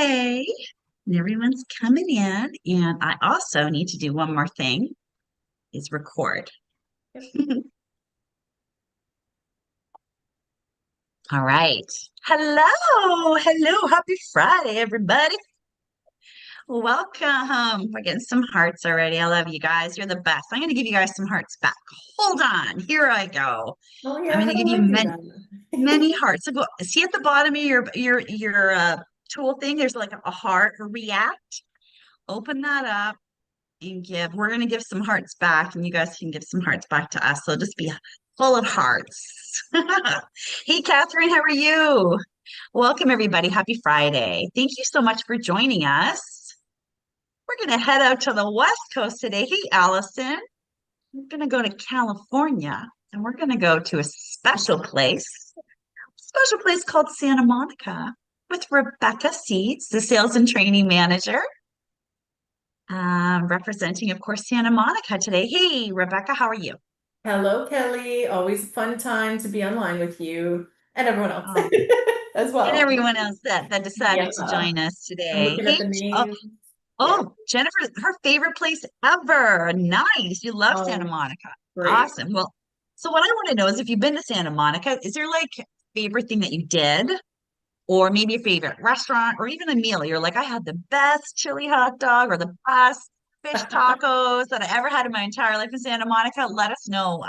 okay. And everyone's coming in. And I also need to do one more thing is record. Yep. All right. Hello. Hello. Happy Friday, everybody. Welcome. We're getting some hearts already. I love you guys. You're the best. I'm going to give you guys some hearts back. Hold on. Here I go. Oh I'm yeah, going how to give do you I do that? many hearts. So go see at the bottom of your tool thing, there's like a heart, a react. Open that up and we're going to give some hearts back, and you guys can give some hearts back to us. So just be full of hearts. Hey, Catherine, how are you? Welcome, everybody. Happy Friday. Thank you so much for joining us. We're going to head out to the West Coast today. Hey, Allison, we're going to go to California, and we're going to go to a special place called Santa Monica with Rebecca Seeds, the sales and training manager. Representing, of course, Santa Monica today. Hey, Rebecca, how are you? Hello, Kelly. Always a fun time to be online with you and everyone else Oh, as and well. everyone else that Yeah, decided to join us I'm today. looking at Hey, the oh, names. Yeah. oh, Jennifer, her favorite place ever. Nice. You love Santa Oh, Monica. great. Awesome. Well, so what I want to know is if you've been to Santa Monica, is there like favorite thing that you did? Or maybe a favorite restaurant or even a meal. You're like, I had the best chili hot dog or the best fish tacos that I ever had in my entire life in Santa Monica. Let us know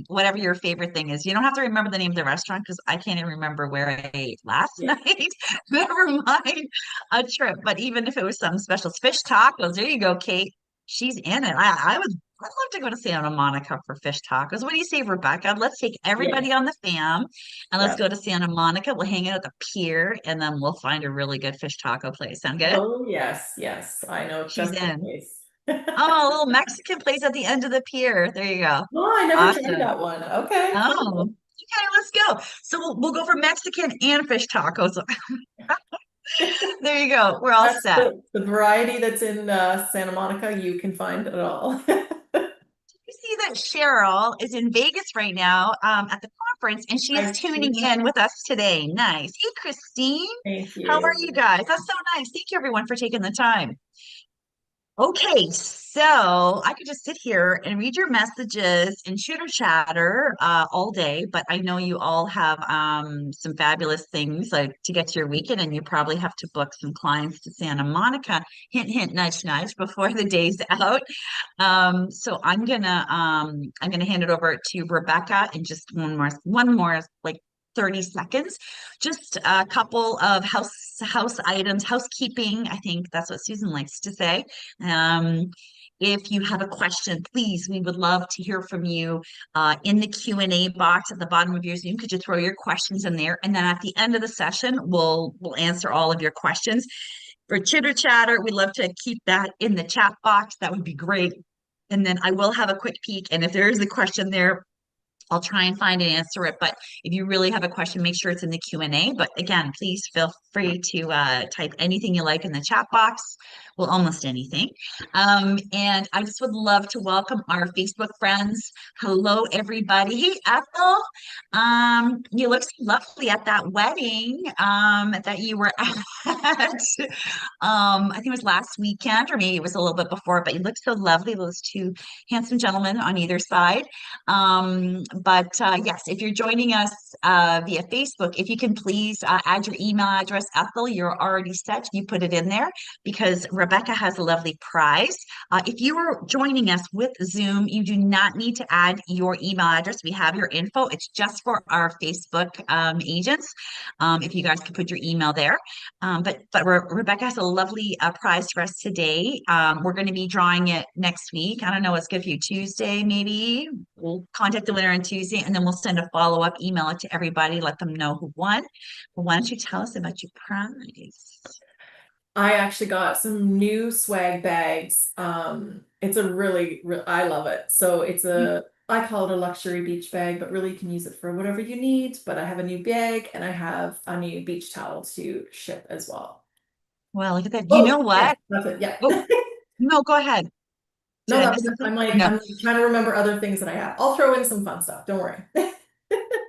whatever your favorite thing is. You don't have to remember the name of the restaurant because I can't even remember where I ate last Yeah. night. Never mind a trip. But even if it was some special fish tacos, there you go, Kate. She's in it. I'd love to go to Santa Monica for fish tacos. What do you say, Rebecca? Let's take everybody Yes. on the fam and let's Yeah. go to Santa Monica. We'll hang out at the pier and then we'll find a really good fish taco place. Sound good? Oh, yes. Yes. I know She's just the in. place. Oh, a little Mexican place at the end of the pier. There you go. Oh, I never tried Awesome. that one. Okay, Oh, cool. okay, let's go. So we'll go for Mexican and fish tacos. There you go. We're all That's set. the variety that's in Santa Monica. You can find it all. You see that Cheryl is in Vegas right now at the conference and she is I tuning see. in with us today. Nice. Hey, Christine. Thank How are you you. guys? That's so nice. Thank you, everyone, for taking the time. Okay, so I could just sit here and read your messages and chitter chatter all day, but I know you all have some fabulous things like to get to your weekend, and you probably have to book some clients to Santa Monica. Hint, hint, nudge, nudge before the day's out. So I'm gonna hand it over to Rebecca in just one more like 30 seconds. Just a couple of house items, housekeeping. I think that's what Susan likes to say. Um, if you have a question, please, we would love to hear from you in the Q&A box at the bottom of your Zoom. Could you throw your questions in there? And then at the end of the session, we'll answer all of your questions. For chitter chatter, we love to keep that in the chat box. That would be great. And then I will have a quick peek. And if there is a question there, I'll try and find and answer it. But if you really have a question, make sure it's in the Q&A. But again, please feel free to type anything you like in the chat box. Well, almost anything. And I just would love to welcome our Facebook friends. Hello, everybody. Hey, Ethel. You look so lovely at that wedding that you were at. I think it was last weekend, or maybe it was a little bit before, but you look so lovely, those two handsome gentlemen on either side. But yes, if you're joining us via Facebook, if you can please add your email address, Ethel, you're already set. You put it in there because Rebecca has a lovely prize. If you are joining us with Zoom, you do not need to add your email address. We have your info. It's just for our Facebook agents. If you guys could put your email there. But Rebecca has a lovely prize for us today. We're going to be drawing it next week. I don't know what's good for you, Tuesday, maybe. We'll contact the winner on Tuesday and then we'll send a follow-up email to everybody, let them know who won. But why don't you tell us about your prize? I actually got some new swag bags. It's a I love it. So I call it a luxury beach bag, but really you can use it for whatever you need. But I have a new bag and I have a new beach towel to ship as well. Well, look at that. You know Oh, yeah, what? that's it. Yeah. Oh, no, go ahead. No, Did I that miss was it. something? No. I'm trying to remember other things that I have. I'll throw in some fun stuff. Don't worry.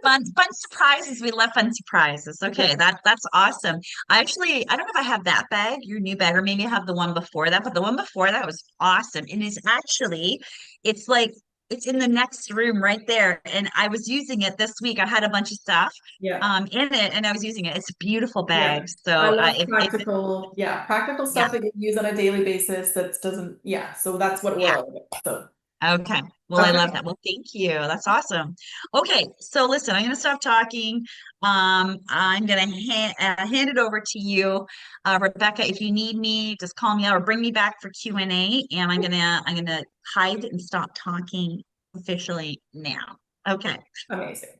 fun surprises. We love fun surprises. Yeah. Okay, that's awesome. I don't know if I have that bag, your new bag, or maybe I have the one before that, but the one before that was awesome. And it's like it's in the next room right there. And I was using it this week. I had a bunch of stuff Yeah. in it, and I was using it. It's a beautiful Yeah. bag. So I love if practical, yeah, practical yeah. stuff that you use on a daily basis that doesn't, yeah. So that's what we're Yeah. all about. So, Okay. Well, I love okay. that. Well, thank you. That's awesome. Okay, so listen, I'm going to stop talking. I'm going to hand it over to you, Rebecca. If you need me, just call me out or bring me back for Q&A, and I'm gonna hide and stop talking officially now. Okay. Amazing.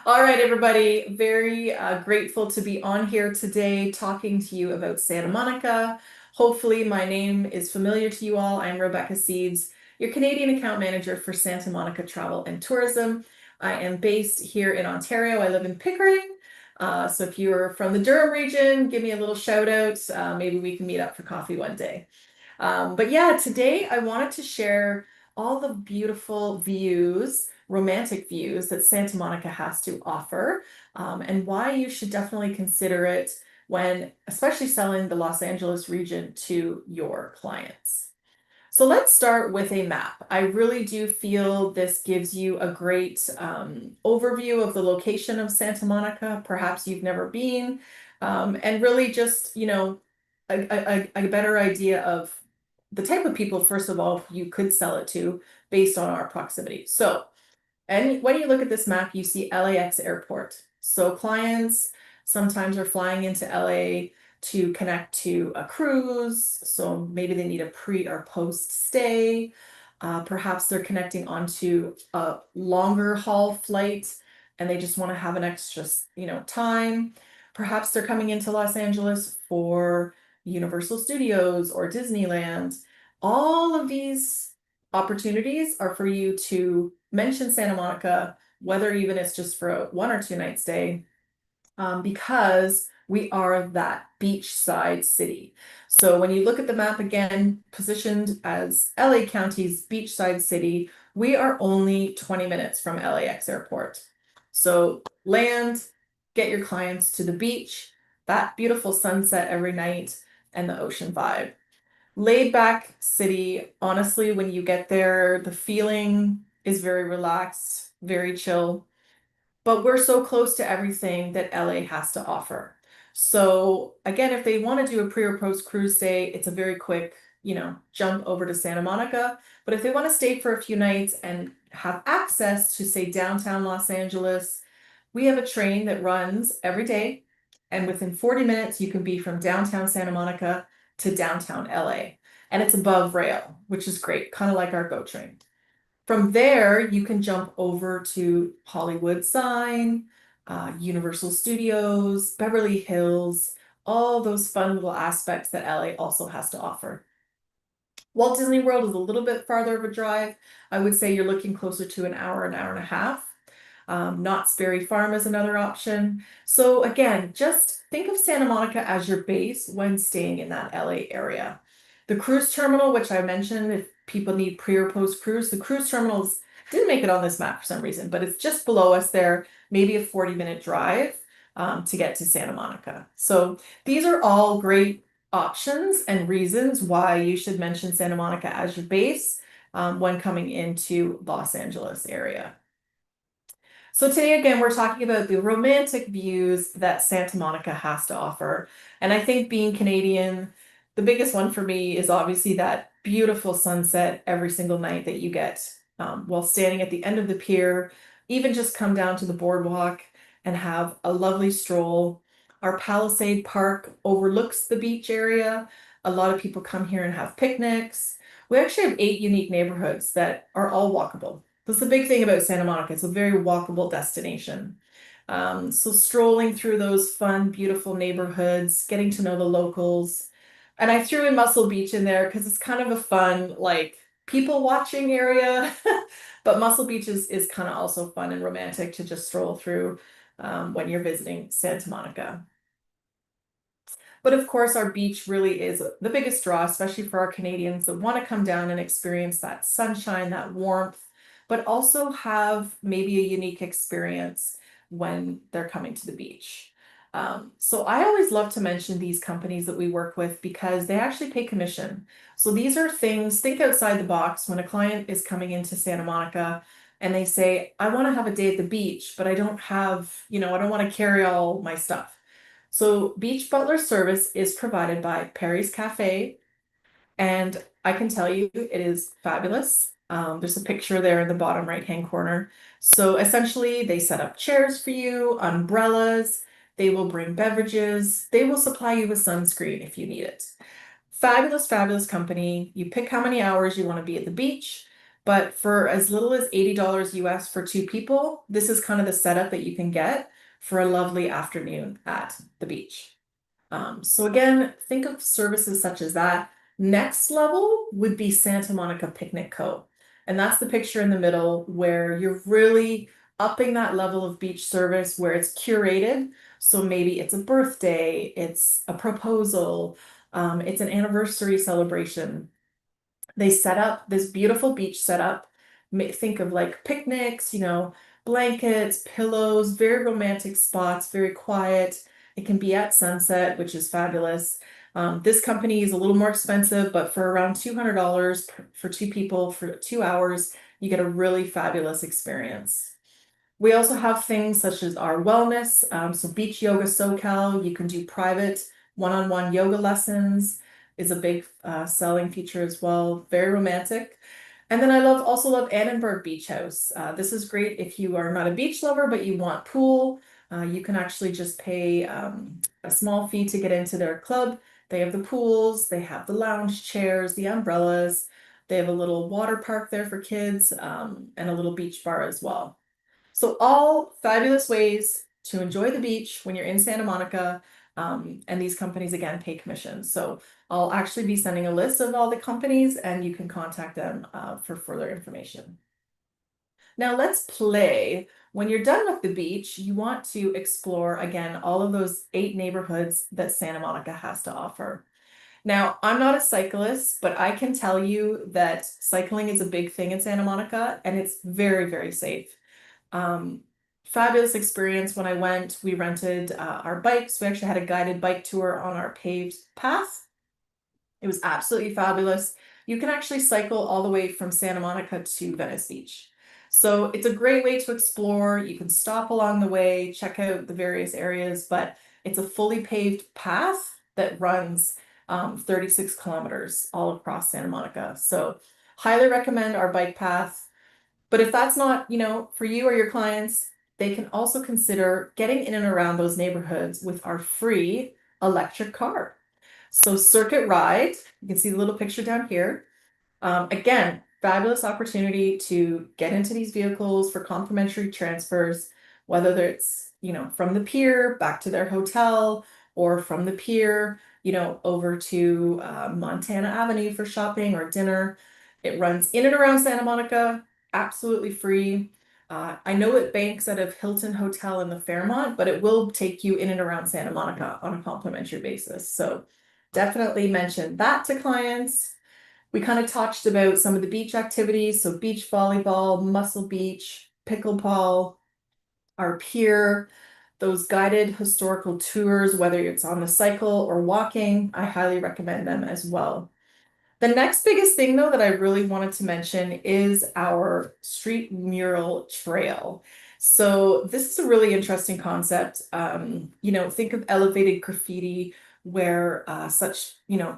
All right, everybody. Very grateful to be on here today talking to you about Santa Monica. Hopefully, my name is familiar to you all. I'm Rebecca Seeds, your Canadian account manager for Santa Monica Travel and Tourism. I am based here in Ontario. I live in Pickering. So if you're from the Durham region, give me a little shout out. Maybe we can meet up for coffee one day. But yeah, today I wanted to share all the beautiful views, romantic views that Santa Monica has to offer, and why you should definitely consider it when, especially selling the Los Angeles region to your clients. So let's start with a map. I really do feel this gives you a great overview of the location of Santa Monica. Perhaps you've never been, and really just, a better idea of the type of people, first of all, you could sell it to based on our proximity. So, and when you look at this map, you see LAX airport. So clients sometimes are flying into LA to connect to a cruise. So maybe they need a pre or post stay. Perhaps they're connecting onto a longer haul flight and they just want to have an extra, time. Perhaps they're coming into Los Angeles for Universal Studios or Disneyland. All of these opportunities are for you to mention Santa Monica, whether even it's just for a 1 or 2 night stay, because we are that beachside city. So when you look at the map again, positioned as LA County's beachside city, we are only 20 minutes from LAX airport. So land, get your clients to the beach, that beautiful sunset every night, and the ocean vibe. Laid back city. Honestly, when you get there, the feeling is very relaxed, very chill. But we're so close to everything that LA has to offer. So again, if they want to do a pre or post cruise day, it's a very quick, jump over to Santa Monica. But if they want to stay for a few nights and have access to, say, downtown Los Angeles, we have a train that runs every day. And within 40 minutes, you can be from downtown Santa Monica to downtown LA. And it's above rail, which is great, kind of like our GO train. From there, you can jump over to Hollywood Sign, Universal Studios, Beverly Hills, all those fun little aspects that LA also has to offer. Walt Disney World is a little bit farther of a drive. I would say you're looking closer to an hour and a half. Knott's Berry Farm is another option. So again, just think of Santa Monica as your base when staying in that LA area. The cruise terminal, which I mentioned, if people need pre or post cruise, the cruise terminals didn't make it on this map for some reason, but it's just below us there, maybe a 40-minute drive to get to Santa Monica. So these are all great options and reasons why you should mention Santa Monica as your base when coming into Los Angeles area. So today, again, we're talking about the romantic views that Santa Monica has to offer. And I think being Canadian, the biggest one for me is obviously that beautiful sunset every single night that you get while standing at the end of the pier, even just come down to the boardwalk and have a lovely stroll. Our Palisade Park overlooks the beach area. A lot of people come here and have picnics. We actually have 8 unique neighborhoods that are all walkable. That's the big thing about Santa Monica. It's a very walkable destination. So strolling through those fun, beautiful neighborhoods, getting to know the locals. And I threw in Muscle Beach in there because it's kind of a fun, like, people watching area. But Muscle Beach is kind of also fun and romantic to just stroll through when you're visiting Santa Monica. But of course, our beach really is the biggest draw, especially for our Canadians that want to come down and experience that sunshine, that warmth, but also have maybe a unique experience when they're coming to the beach. So I always love to mention these companies that we work with because they actually pay commission. So these are things, think outside the box when a client is coming into Santa Monica and they say, I want to have a day at the beach, but I don't have, I don't want to carry all my stuff. So beach butler service is provided by Perry's Cafe, and I can tell you it is fabulous. There's a picture there in the bottom right-hand corner. So essentially, they set up chairs for you, umbrellas, they will bring beverages, they will supply you with sunscreen if you need it. Fabulous, fabulous company. You pick how many hours you want to be at the beach, but for as little as $80 US for two people, this is kind of the setup that you can get for a lovely afternoon at the beach. So again, think of services such as that. Next level would be Santa Monica Picnic Co. And that's the picture in the middle where you're really upping that level of beach service where it's curated. So maybe it's a birthday, it's a proposal, it's an anniversary celebration. They set up this beautiful beach setup. Think of like picnics, blankets, pillows, very romantic spots, very quiet. It can be at sunset, which is fabulous. This company is a little more expensive, but for around $200 for two people for 2 hours, you get a really fabulous experience. We also have things such as our wellness. So Beach Yoga SoCal, you can do private one-on-one yoga lessons is a big selling feature as well. Very romantic. And then I also love Annenberg Beach House. This is great if you are not a beach lover, but you want pool. You can actually just pay a small fee to get into their club. They have the pools, they have the lounge chairs, the umbrellas. They have a little water park there for kids and a little beach bar as well. So all fabulous ways to enjoy the beach when you're in Santa Monica. And these companies again pay commissions. So I'll actually be sending a list of all the companies and you can contact them for further information. Now let's play. When you're done with the beach, you want to explore again all of those 8 neighborhoods that Santa Monica has to offer. Now, I'm not a cyclist, but I can tell you that cycling is a big thing in Santa Monica and it's very, very safe. Um, Fabulous experience when I went. We rented our bikes. We actually had a guided bike tour on our paved path. It was absolutely fabulous. You can actually cycle all the way from Santa Monica to Venice Beach. So it's a great way to explore. You can stop along the way, check out the various areas, but it's a fully paved path that runs 36 kilometers all across Santa Monica. So highly recommend our bike path. But if that's not, for you or your clients, they can also consider getting in and around those neighborhoods with our free electric car. So Circuit Ride, you can see the little picture down here. Again, fabulous opportunity to get into these vehicles for complimentary transfers, whether it's, from the pier back to their hotel or from the pier, over to Montana Avenue for shopping or dinner. It runs in and around Santa Monica, absolutely free. I know it banks out of Hilton Hotel in the Fairmont, but it will take you in and around Santa Monica on a complimentary basis. So definitely mention that to clients. We kind of talked about some of the beach activities. So beach volleyball, Muscle Beach, pickleball, our pier, those guided historical tours, whether it's on the cycle or walking, I highly recommend them as well. The next biggest thing, though, that I really wanted to mention is our street mural trail. So this is a really interesting concept. Think of elevated graffiti where such,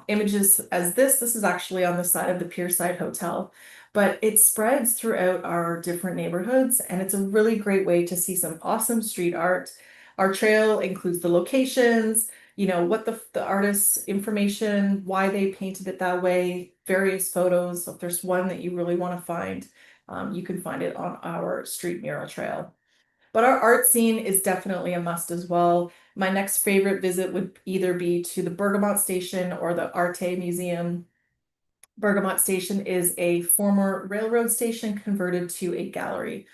images as this is actually on the side of the Pierside Hotel, but it spreads throughout our different neighborhoods, and it's a really great way to see some awesome street art. Our trail includes the locations, what the artist's information, why they painted it that way, various photos. So if there's one that you really want to find, you can find it on our street mural trail. But our art scene is definitely a must as well. My next favorite visit would either be to the Bergamot Station or the Arte Museum. Bergamot Station is a former railroad station converted to a gallery.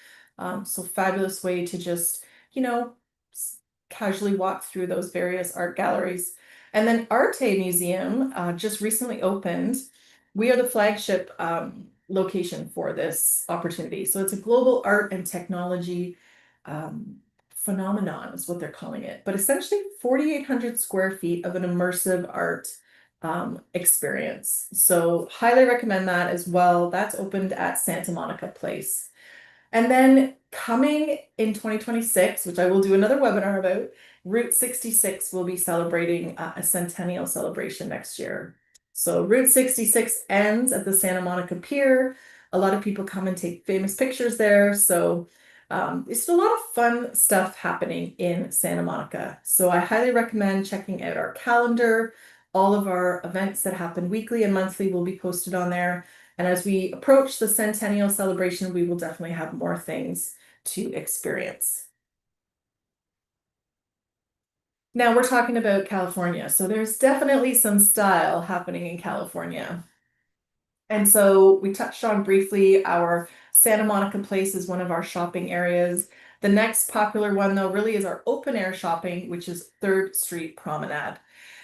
So fabulous way to just, casually walk through those various art galleries. And then Arte Museum just recently opened. We are the flagship location for this opportunity. So it's a global art and technology um, phenomenon is what they're calling it. But essentially 4,800 square feet of an immersive art experience. So highly recommend that as well. That's opened at Santa Monica Place. And then coming in 2026, which I will do another webinar about, Route 66 will be celebrating a centennial celebration next year. So Route 66 ends at the Santa Monica Pier. A lot of people come and take famous pictures there. So it's a lot of fun stuff happening in Santa Monica. So I highly recommend checking out our calendar. All of our events that happen weekly and monthly will be posted on there. And as we approach the centennial celebration, we will definitely have more things to experience. Now we're talking about California. So there's definitely some style happening in California. And so we touched on briefly our Santa Monica Place is one of our shopping areas. The next popular one, though, really is our open air shopping, which is 3rd Street Promenade.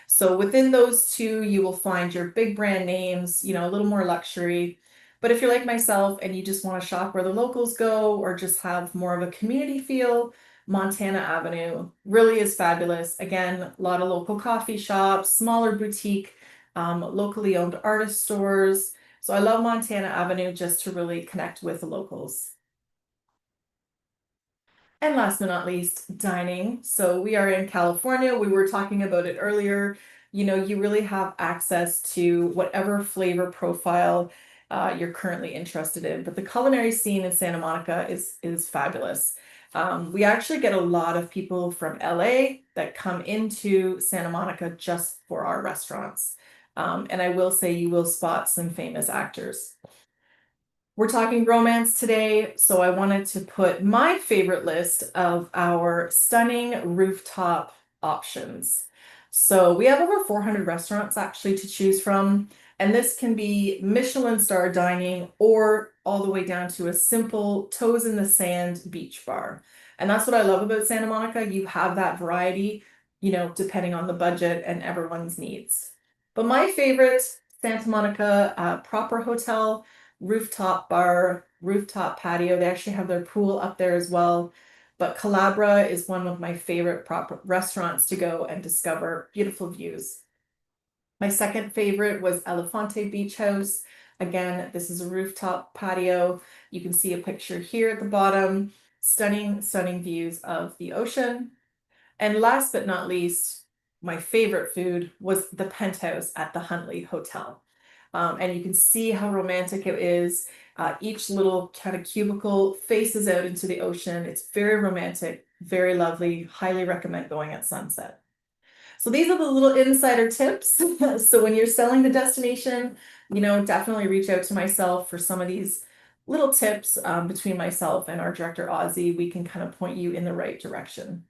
So within those two, you will find your big brand names, a little more luxury. But if you're like myself and you just want to shop where the locals go or just have more of a community feel, Montana Avenue really is fabulous. Again, a lot of local coffee shops, smaller boutique, locally owned artist stores. So I love Montana Avenue just to really connect with the locals. And last but not least, dining. So we are in California. We were talking about it earlier. You really have access to whatever flavor profile you're currently interested in. But the culinary scene in Santa Monica is fabulous. We actually get a lot of people from LA that come into Santa Monica just for our restaurants. And I will say you will spot some famous actors. We're talking romance today, so I wanted to put my favorite list of our stunning rooftop options. So we have over 400 restaurants actually to choose from, and this can be Michelin star dining or all the way down to a simple toes in the sand beach bar. And that's what I love about Santa Monica. You have that variety, depending on the budget and everyone's needs. But my favorite Santa Monica proper hotel rooftop bar, rooftop patio. They actually have their pool up there as well. But Calabra is one of my favorite proper restaurants to go and discover beautiful views. My second favorite was Elefante Beach House. Again, this is a rooftop patio. You can see a picture here at the bottom. Stunning, stunning views of the ocean. And last but not least, my favorite food was the penthouse at the Huntley Hotel. And you can see how romantic it is. Each little kind of cubicle faces out into the ocean. It's very romantic, very lovely. Highly recommend going at sunset. So these are the little insider tips. So when you're selling the destination, definitely reach out to myself for some of these little tips between myself and our director, Ozzy. We can kind of point you in the right direction.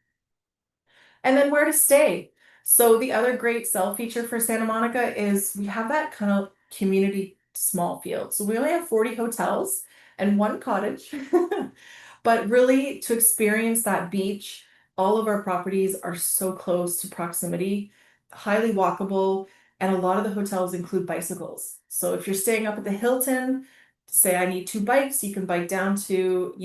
And then where to stay. So the other great sell feature for Santa Monica is we have that kind of community small field. So we only have 40 hotels and one cottage. But really to experience that beach, all of our properties are so close to proximity, highly walkable, and a lot of the hotels include bicycles. So if you're staying up at the Hilton, say I need 2 bikes, you can bike down to,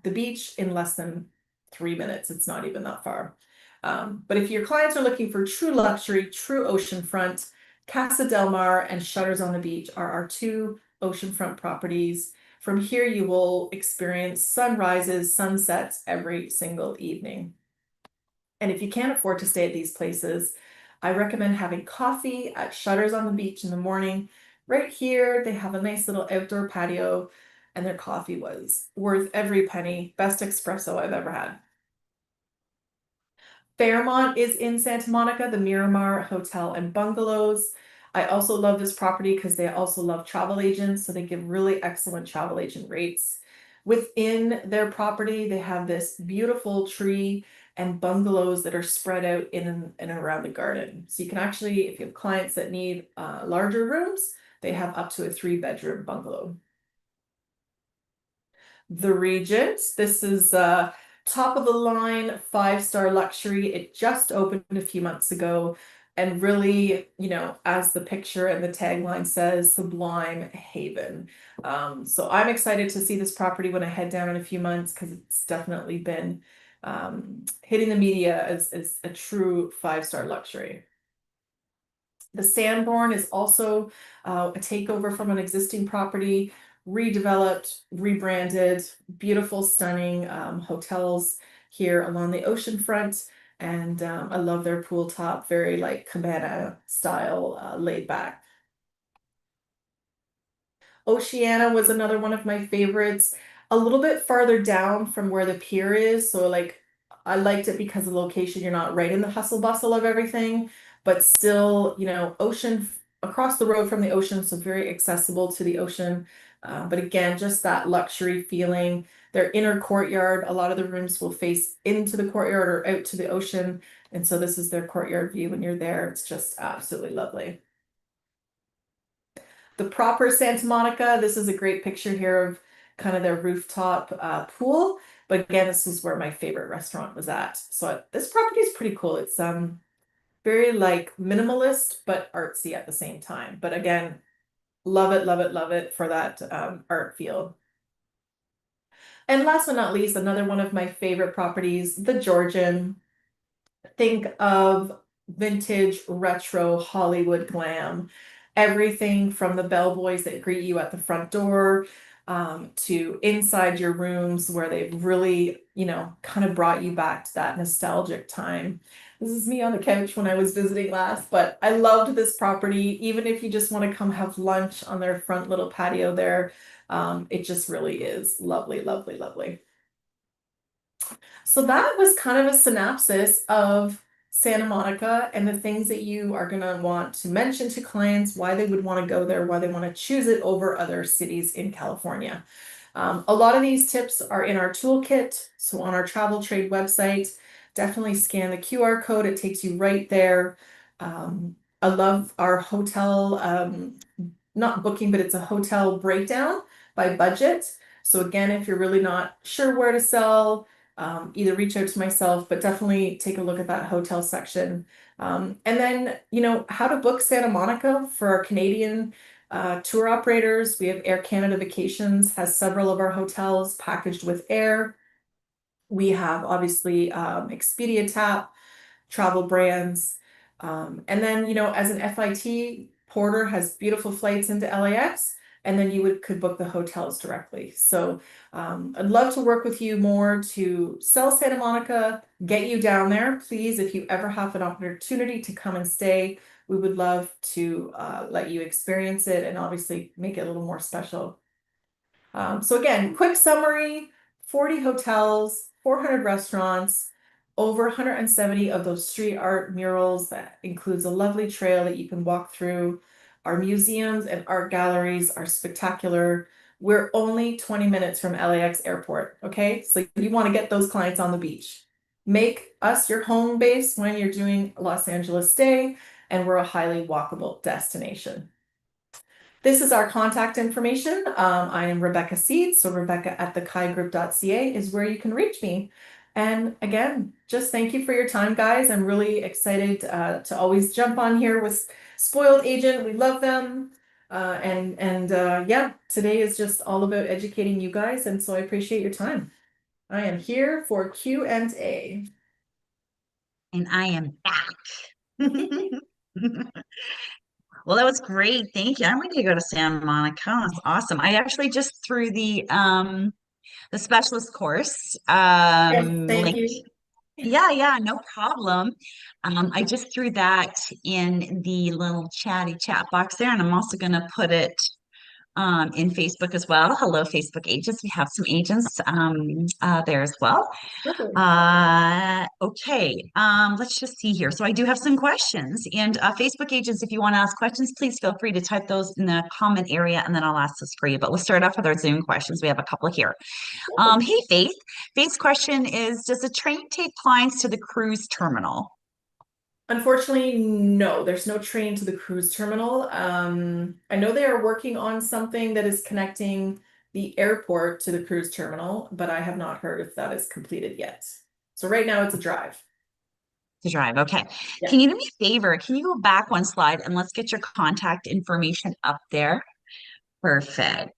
the beach in less than 3 minutes. It's not even that far. But if your clients are looking for true luxury, true oceanfront, Casa del Mar and Shutters on the Beach are our 2 oceanfront properties. From here, you will experience sunrises, sunsets every single evening. And if you can't afford to stay at these places, I recommend having coffee at Shutters on the Beach in the morning. Right here, they have a nice little outdoor patio, and their coffee was worth every penny. Best espresso I've ever had. Fairmont is in Santa Monica, the Miramar Hotel and Bungalows. I also love this property because they also love travel agents, so they give really excellent travel agent rates. Within their property, they have this beautiful tree and bungalows that are spread out in and around the garden. So you can actually, if you have clients that need larger rooms, they have up to a 3-bedroom bungalow. The Regent. This is top of the line 5-star luxury. It just opened a few months ago. and really, as the picture and the tagline says, sublime haven. So I'm excited to see this property when I head down in a few months because it's definitely been hitting the media as a true five-star luxury. The Sanborn is also a takeover from an existing property, redeveloped, rebranded, beautiful, stunning hotels here along the ocean front. And I love their pool top, very like cabana style, laid back. Oceana was another one of my favorites, a little bit farther down from where the pier is. So like I liked it because of the location. You're not right in the hustle bustle of everything, but still, ocean across the road from the ocean, so very accessible to the ocean. But again, just that luxury feeling. Their inner courtyard, a lot of the rooms will face into the courtyard or out to the ocean. And so this is their courtyard view when you're there. It's just absolutely lovely. The proper Santa Monica, this is a great picture here of kind of their rooftop pool. But again, this is where my favorite restaurant was at. So this property is pretty cool. It's very like minimalist, but artsy at the same time. But again, love it, love it, love it for that art feel. And last but not least, another one of my favorite properties, the Georgian. Think of vintage, retro, Hollywood glam. Everything from the bellboys that greet you at the front door, to inside your rooms where they've really, kind of brought you back to that nostalgic time. This is me on the couch when I was visiting last, but I loved this property. Even if you just want to come have lunch on their front little patio there, it just really is lovely, lovely, lovely. So that was kind of a synopsis of Santa Monica and the things that you are going to want to mention to clients, why they would want to go there, why they want to choose it over other cities in California. A lot of these tips are in our toolkit. So on our travel trade website, definitely scan the QR code. It takes you right there. I love our hotel, not booking, but it's a hotel breakdown by budget. So again, if you're really not sure where to sell, either reach out to myself, but definitely take a look at that hotel section. And then, how to book Santa Monica for our Canadian tour operators. We have Air Canada Vacations, has several of our hotels packaged with air. We have obviously Expedia Tap, travel brands. And then, as an FIT, Porter has beautiful flights into LAX, and then you could book the hotels directly. So I'd love to work with you more to sell Santa Monica, get you down there. Please, if you ever have an opportunity to come and stay, we would love to let you experience it and obviously make it a little more special. So again, quick summary, 40 hotels, 400 restaurants, over 170 of those street art murals. That includes a lovely trail that you can walk through. Our museums and art galleries are spectacular. We're only 20 minutes from LAX airport, okay? So you want to get those clients on the beach. Make us your home base when you're doing a Los Angeles stay, and we're a highly walkable destination. This is our contact information. I am Rebecca Seeds, so Rebecca at thekaigroup.ca is where you can reach me. And again, just thank you for your time, guys. I'm really excited to always jump on here with Spoiled Agent. We love them. Yeah, today is just all about educating you guys, and so I appreciate your time. I am here for Q&A. And I am back. Well, that was great. Thank you. I'm ready to go to Santa Monica. That's awesome. I actually just threw the specialist course Yes, thank link. you. Yeah, yeah, no problem. I just threw that in the little chatty chat box there, and I'm also going to put it in Facebook as well. Hello, Facebook agents. We have some agents there as well. Perfect. Okay, let's just see here. So I do have some questions, and Facebook agents, if you want to ask questions, please feel free to type those in the comment area, and then I'll ask those for you. But we'll start off with our Zoom questions. We have a couple here. Hey, Faith. Faith's question is, does the train take clients to the cruise terminal? Unfortunately, no, there's no train to the cruise terminal. I know they are working on something that is connecting the airport to the cruise terminal, but I have not heard if that is completed yet. So right now it's a drive. To drive. Okay. Yeah. Can you do me a favor? Can you go back one slide and let's get your contact information up there? Perfect.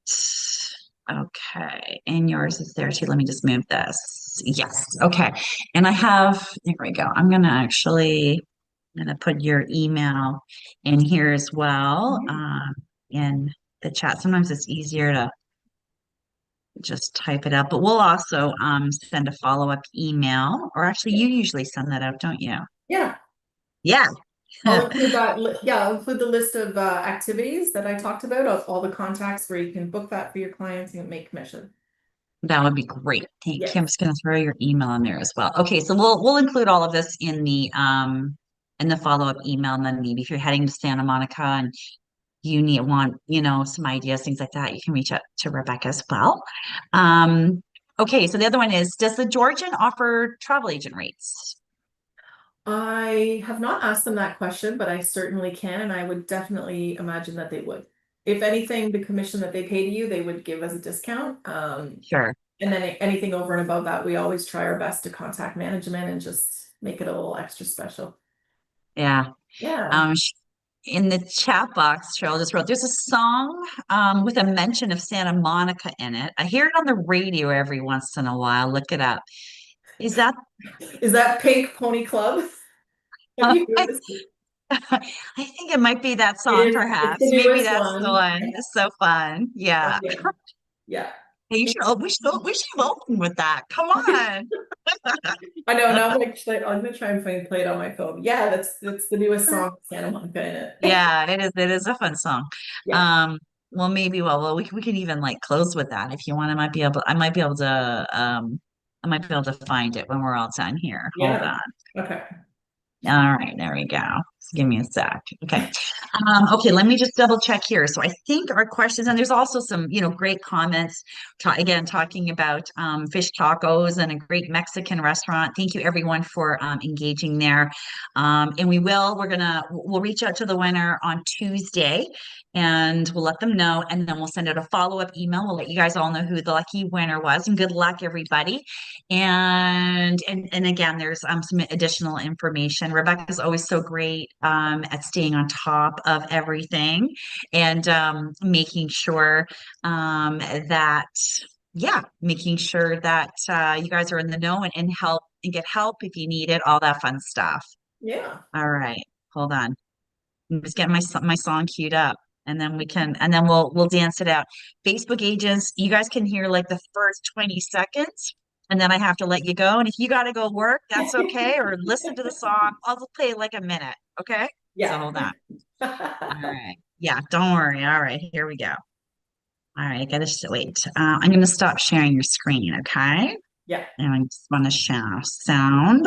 Okay. And yours is there too. Let me just move this. Yes. Okay. And I have, there we go. I'm gonna put your email in here as well, Mhm. in the chat. Sometimes it's easier to just type it up, but we'll also send a follow-up email, or actually you usually send that out, don't you? Yeah. Yeah. I'll include that. Yeah, I'll include the list of activities that I talked about, of all the contacts where you can book that for your clients and make commission. That would be great. Thank you. I'm Yes. just going to throw your email in there as well. Okay, so we'll include all of this in the follow-up email, and then maybe if you're heading to Santa Monica and you want, some ideas, things like that, you can reach out to Rebecca as well. Okay, so the other one is, does the Georgian offer travel agent rates? I have not asked them that question, but I certainly can, and I would definitely imagine that they would. If anything, the commission that they pay to you, they would give as a discount. Sure. And then anything over and above that, we always try our best to contact management and just make it a little extra special. Yeah. Yeah. Um, sh- in the chat box, Cheryl just wrote, there's a song with a mention of Santa Monica in it. I hear it on the radio every once in a while. Look it up. Is that Is that Pink Pony Club? Have you heard I this? think it might be that It song, is. It's the perhaps. Maybe newest that's the one. one. It's so fun. Yeah. Okay. Yeah. Hey, we should have opened with that. Come on. I know. Now I'm gonna try and play it on my phone. Yeah, that's the newest song with Santa Monica in it. Yeah, it is. It is a fun song. Yeah. Um, well, maybe. Well, we can even like close with that if you want. I might be able to. I might be able to find it when we're all done here. Hold Yeah. on. Okay. All right, there we go. Just give me a sec. Okay. Okay, let me just double check here. So I think our questions, and there's also some, great comments, again, talking about fish tacos and a great Mexican restaurant. Thank you everyone for engaging there. And we'll reach out to the winner on Tuesday and we'll let them know. And then we'll send out a follow-up email. We'll let you guys all know who the lucky winner was. And good luck, everybody. And again, there's some additional information. Rebecca's always so great at staying on top of everything and making sure that making sure that you guys are in the know and help and get help if you need it, all that fun stuff. Yeah. All right, hold on. I'm just getting my song queued up. And then we'll dance it out. Facebook agents, you guys can hear like the first 20 seconds, and then I have to let you go. And if you got to go work, that's okay, or listen to the song. I'll just play like a minute. Okay. So Yeah. hold on. All right. Yeah, don't worry. All right, here we go. All right, I gotta wait. I'm gonna stop sharing your screen, okay? Yeah. And I just want to share sound.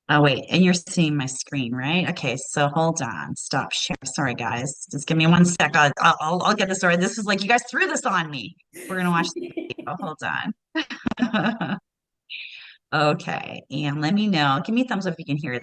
Oh, wait, and you're seeing my screen, right? Okay, so hold on. Stop share. Sorry, guys. Just give me one sec. I'll get this started. This is like you guys threw this on me. We're gonna watch the video. Hold on. Okay, and let me know. Give me a thumbs up if you can hear this.